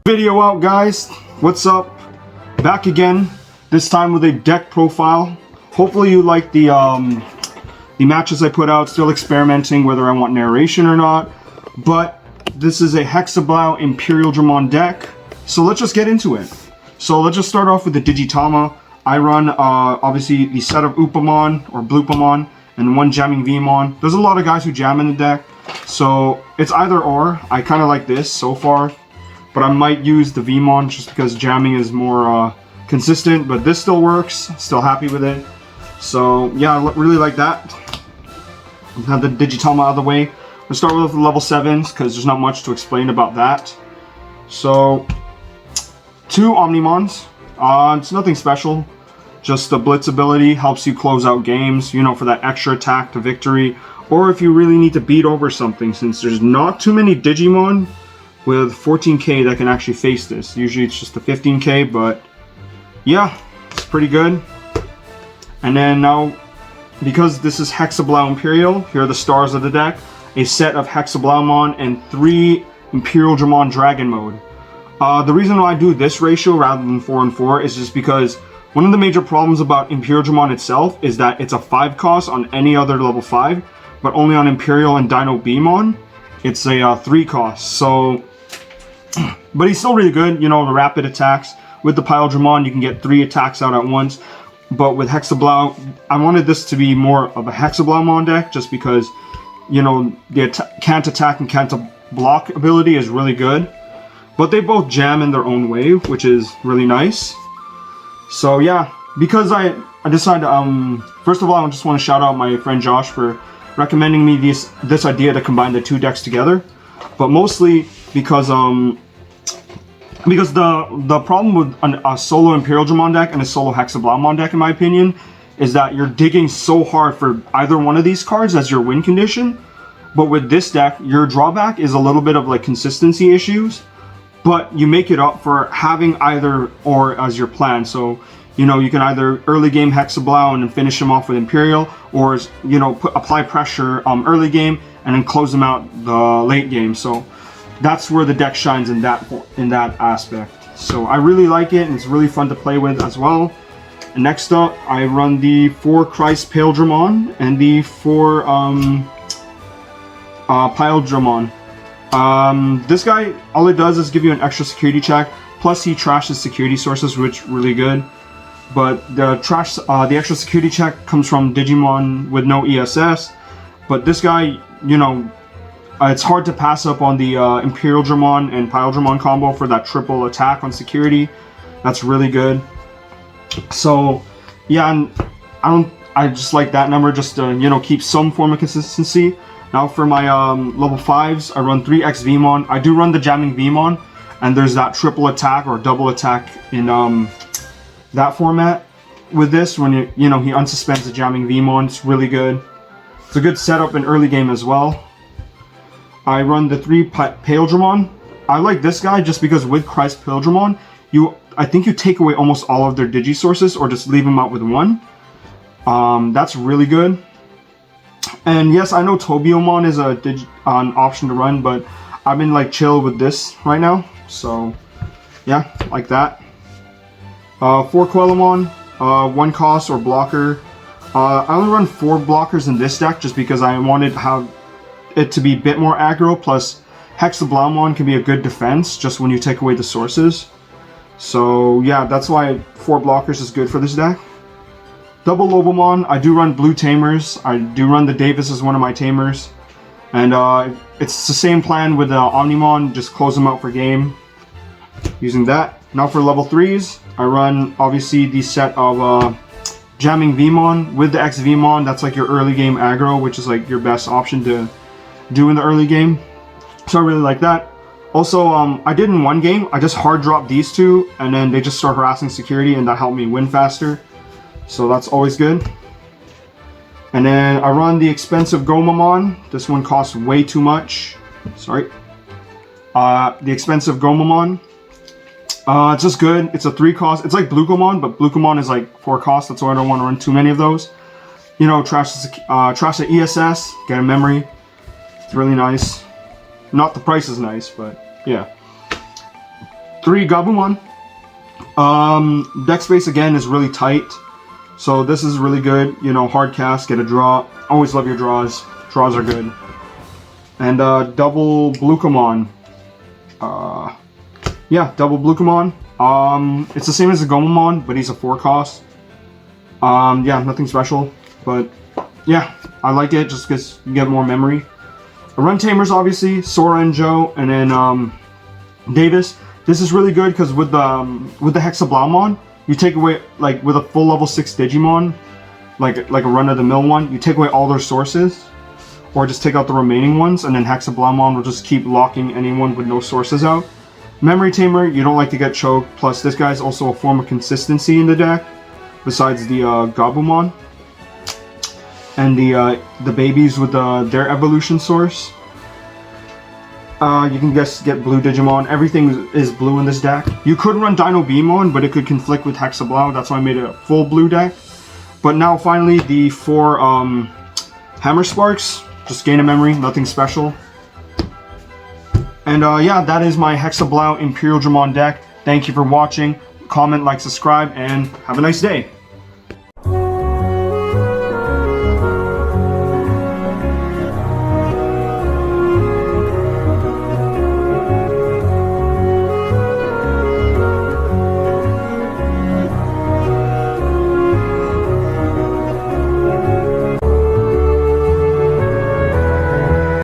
Video out, guys. What's up? Back again, this time with a deck profile. Hopefully you like the matches I put out. Still experimenting whether I want narration or not, but this is a Hexablaumon Imperialdramon deck, so let's just get into it. So let's just start off with the Digitama. I run obviously the set of Upamon or Bloopamon and one jamming Vmon. There's a lot of guys who jam in the deck, so it's either or. I kind of like this so far, but I might use the Vmon just because jamming is more consistent, but this still works. Still happy with it. So yeah, I really like that. Have the Digitama out of the way. We'll start with the level 7s because there's not much to explain about that. So 2 Omnimons. It's nothing special. Just the Blitz ability helps you close out games, you know, for that extra attack to victory, or if you really need to beat over something, since there's not too many Digimon with 14k that can actually face this. Usually it's just the 15k, but yeah, it's pretty good. And then now, because this is Hexablaumon Imperial, here are the stars of the deck. A set of Hexablaumon and 3 Imperialdramon Dragon Mode. The reason why I do this ratio rather than 4 and 4 is just because one of the major problems about Imperialdramon itself is that it's a 5 cost on any other level 5, but only on Imperial and Dino Beamon, it's a 3 cost. So, but he's still really good, you know, the rapid attacks. With the Imperialdramon, you can get 3 attacks out at once. But with Hexablaumon, I wanted this to be more of a Hexablaumon deck, just because, you know, the can't attack and can't block ability is really good. But they both jam in their own way, which is really nice. So yeah, because I decided, first of all, I just want to shout out my friend Josh for recommending me this idea to combine the 2 decks together. But mostly because the problem with a solo Imperialdramon deck and a solo Hexablaumon deck, in my opinion, is that you're digging so hard for either one of these cards as your win condition. But with this deck, your drawback is a little bit of like consistency issues, but you make it up for having either or as your plan. So, you know, you can either early game Hexablaumon and finish him off with Imperial, or, you know, apply pressure early game and then close them out the late game. So that's where the deck shines in that aspect. So I really like it, and it's really fun to play with as well. And next up, I run the 4 Christ Imperialdramon and the 4 Imperialdramon. This guy, all it does is give you an extra security check, plus he trashes security sources, which is really good. But the extra security check comes from Digimon with no ESS. But this guy, you know, it's hard to pass up on the Imperialdramon and Imperialdramon combo for that triple attack on security. That's really good. So yeah, and I just like that number just to, you know, keep some form of consistency. Now for my level 5s, I run 3 X Vmon. I do run the jamming Vmon, and there's that triple attack or double attack in that format. With this, when you know, he unsuspends the jamming Vmon, it's really good. It's a good setup in early game as well. I run the 3 Imperialdramon. I like this guy just because with Christ Imperialdramon, I think you take away almost all of their digi sources or just leave them out with 1. That's really good. And yes, I know Tobiomon is an option to run, but I've been like chill with this right now. So yeah, like that. 4 Quellamon, 1 cost or blocker. I only run 4 blockers in this deck just because I wanted to have it to be a bit more aggro, plus Hexablaumon can be a good defense just when you take away the sources. So yeah, that's why 4 blockers is good for this deck. Double Lobomon, I do run blue tamers. I do run the Davis as one of my tamers. And it's the same plan with the Omnimon, just close them out for game using that. Now for level 3s, I run obviously the set of jamming Vmon with the X Vmon. That's like your early game aggro, which is like your best option to do in the early game. So I really like that. Also, I did in one game, I just hard dropped these 2, and then they just start harassing security, and that helped me win faster. So that's always good. And then I run the expensive Gomamon. This one costs way too much. Sorry. The expensive Gomamon. It's just good. It's a 3 cost. It's like Blukomon, but Blukomon is like 4 cost. That's why I don't want to run too many of those. You know, trash the ESS, get a memory. It's really nice. Not the price is nice, but yeah. 3 Gabumon. Deck space again is really tight, so this is really good. You know, hard cast, get a draw. Always love your draws. Draws are good. And double Blukamon. Yeah, double Blukamon. It's the same as the Gomamon, but he's a 4 cost. Yeah, nothing special, but yeah, I like it just because you get more memory. The Run Tamers, obviously, Sora and Joe, and then Davis. This is really good because with the Hexablaumon, you take away, like with a full level 6 Digimon, like a run-of-the-mill one, you take away all their sources, or just take out the remaining ones, and then Hexablaumon will just keep locking anyone with no sources out. Memory Tamer, you don't like to get choked, plus this guy's also a form of consistency in the deck, besides the Gabumon. And the babies with their evolution source. You can get blue Digimon. Everything is blue in this deck. You could run Dino Beamon, but it could conflict with Hexablau. That's why I made it a full blue deck. But now finally the 4 Hammer Sparks. Just gain a memory, nothing special. And yeah, that is my Hexablaumon Imperialdramon deck. Thank you for watching. Comment, like, subscribe, and have a nice day.